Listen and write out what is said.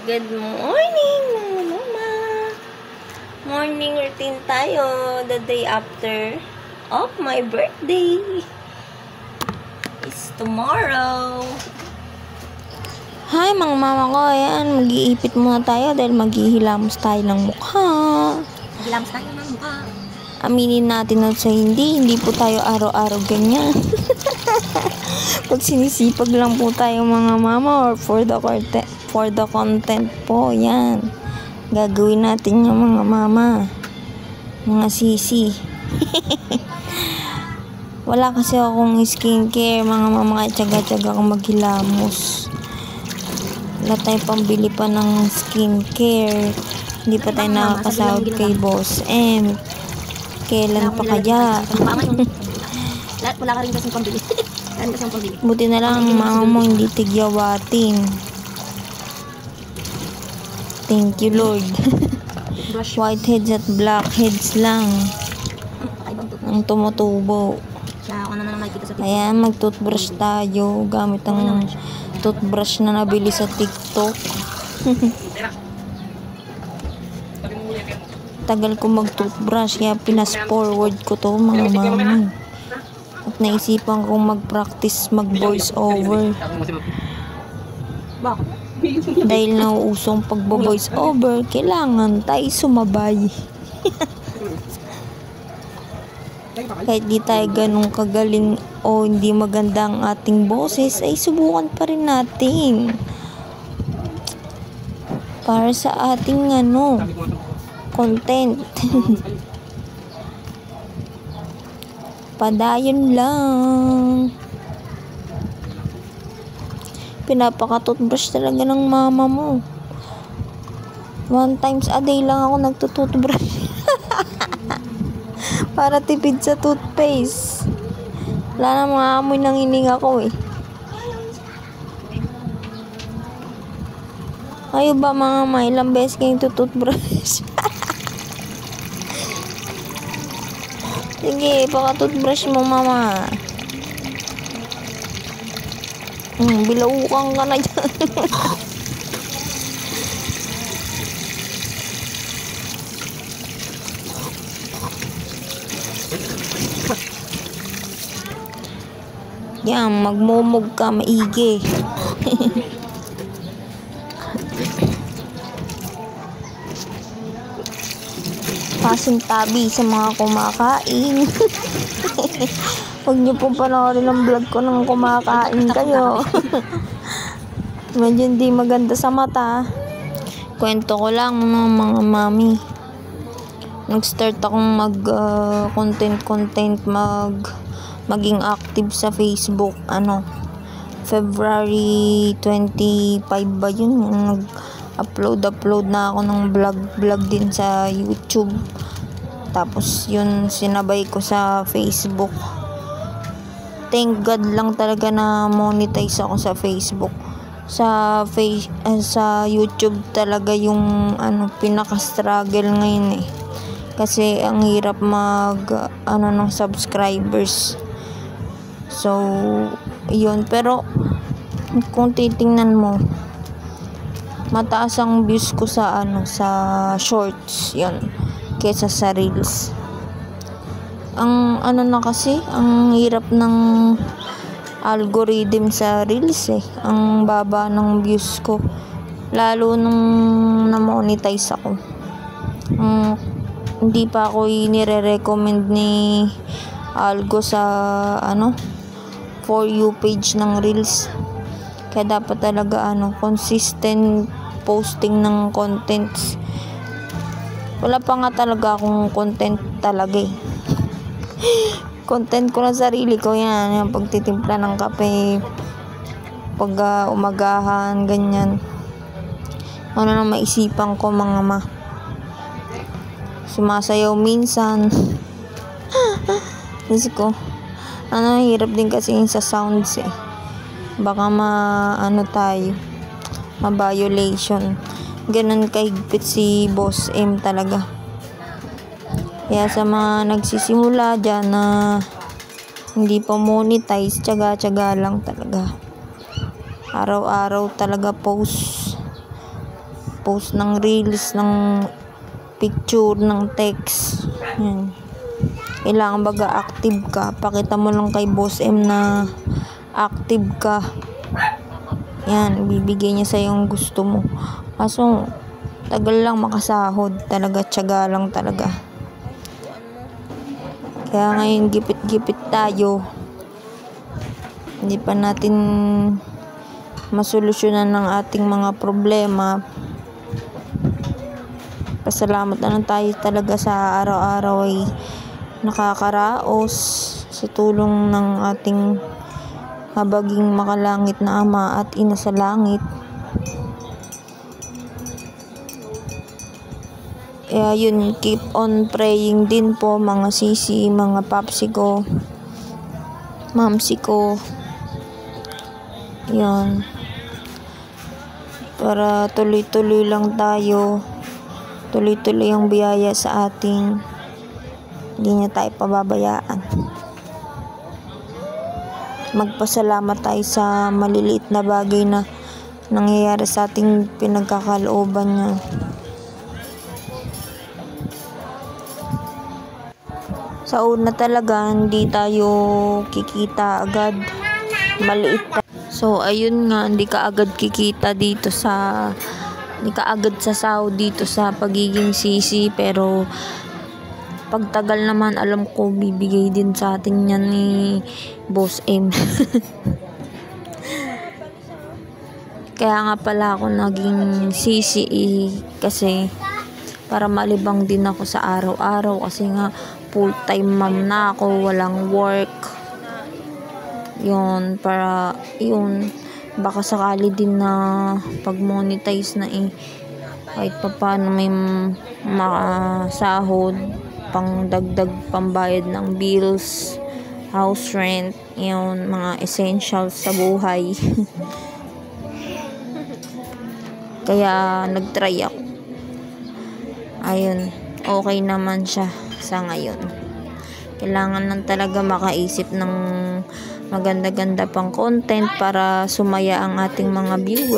Good morning, mga mama. Morning routine tayo. The day after of my birthday. It's tomorrow. Hi, mga mama ko. Ayan, mag-iipit muna tayo dahil maghihilamos tayo ng mukha. Hilamos tayo ng mukha. Aminin natin na sa hindi po tayo araw-araw ganyan. Pag sinisipag lang po tayo mga mama or for the content po, yan. Gagawin natin yung mga mama. Mga sisi. Wala kasi akong skincare mga mama, kaya tsaga-tsaga akong maghilamos. Wala tayong pambili pa ng skincare. Hindi pa tayo nakakasahod kay Boss M. Kailan pa kaya? Lahat wala ka rin kasing pambili. Buti na lang mama mo hindi tigyawatin. Thank you Lord. Whiteheads at blackheads lang ang tumutubo. Ayan, mag-toothbrush tayo gamit ang toothbrush na nabili sa TikTok. Tagal ko mag-toothbrush kaya pinas-forward ko to mga mama. At naisipan kong mag-practice mag-voice over. Dahil nauusong pag-voice over, kailangan tayo sumabay. Kahit di tayo ganun kagaling o hindi maganda ang ating boses, ay subukan pa rin natin. Para sa ating content. Padayon lang. Pinapaka-toothbrush talaga ng mama mo. 1 times a day lang ako nagtutoothbrush. Para tipid sa toothpaste. Wala na mga amoy ng hininga ko eh. Kayo ba mga mama, ilang beses kayong tututbrush? Sige, paka-toothbrush mo mama. Bilaukan ka na dyan. Yan, magmumog ka maigi. Pasintabi sa mga kumakain. Huwag niyo pong panoorin ang vlog ko nang kumakain kayo. Medyo hindi maganda sa mata. Kwento ko lang mga mami. Nag-start akong content maging active sa Facebook. February 25 ba yun? Nag-upload na ako ng vlog din sa YouTube. Tapos yun sinabay ko sa Facebook. Thank God lang talaga na monetize ako sa Facebook. Sa YouTube talaga yung pinaka-struggle ngayon eh. Kasi ang hirap ng subscribers. So yun, pero kung titingnan mo, mataas ang views ko sa shorts, yun, kesa sa reels. Ang kasi, ang hirap ng algorithm sa reels eh. Ang baba ng views ko. Lalo nung na-monetize ako. Hindi pa ako nire-recommend ni algo sa For You page ng reels. Kaya dapat talaga consistent posting ng contents. Wala pa nga talaga akong content talaga eh. Content ko lang sarili ko yan, yung pagtitimpla ng kape, pag umagahan, ganyan. Ano na maisipan ko mga ma. Sumasayaw minsan. Kasi ko, hirap din kasi sa sounds eh. Baka tayo, ma-violation. Ganun kahigpit si Boss M talaga. Kaya sa mga nagsisimula dyan na hindi pa monetize, tsaga-tsaga lang talaga. Araw-araw talaga post. mag-post ng reels, ng picture, ng text. Yan. Kailangan baga active ka. Pakita mo lang kay Boss M na active ka. Yan, bibigay niya sa yung gusto mo. Kaso, tagal lang makasahod. Talaga, tiyaga lang talaga. Kaya ngayon, gipit-gipit tayo. Hindi pa natin masolusyonan ng ating mga problema. Pasalamat na lang tayo talaga sa araw-araw ay nakakaraos sa tulong ng ating habaging makalangit na Ama at Ina sa langit. Kaya yun, keep on praying din po mga sisi, mga papsi ko, mamsi ko. Yan. Para tuloy-tuloy lang tayo. Tuloy-tuloy ang biyaya sa ating. Hindi niya tayo pababayaan. Magpasalamat tayo sa maliliit na bagay na nangyayari sa ating pinagkakalooban niya. Sa una talaga, hindi tayo kikita agad. Maliit tayo. So, ayun nga, hindi ka agad kikita dito sa, hindi ka agad sasahod dito sa pagiging sisi. Pero, pagtagal naman, alam ko, bibigay din sa atin yan ni Boss M. Kaya nga pala ako naging sisi kasi para malibang din ako sa araw-araw kasi nga full-time mom na ako, walang work. Yun, para yun, baka sakali din na pag-monetize na kahit pa paano may makasahod, pang dagdag pambayad ng bills, house rent, yun, mga essentials sa buhay. Kaya nagtry ako. Ayun, okay naman siya sa ngayon. Kailangan lang talaga makaisip ng maganda-ganda pang content para sumaya ang ating mga viewers.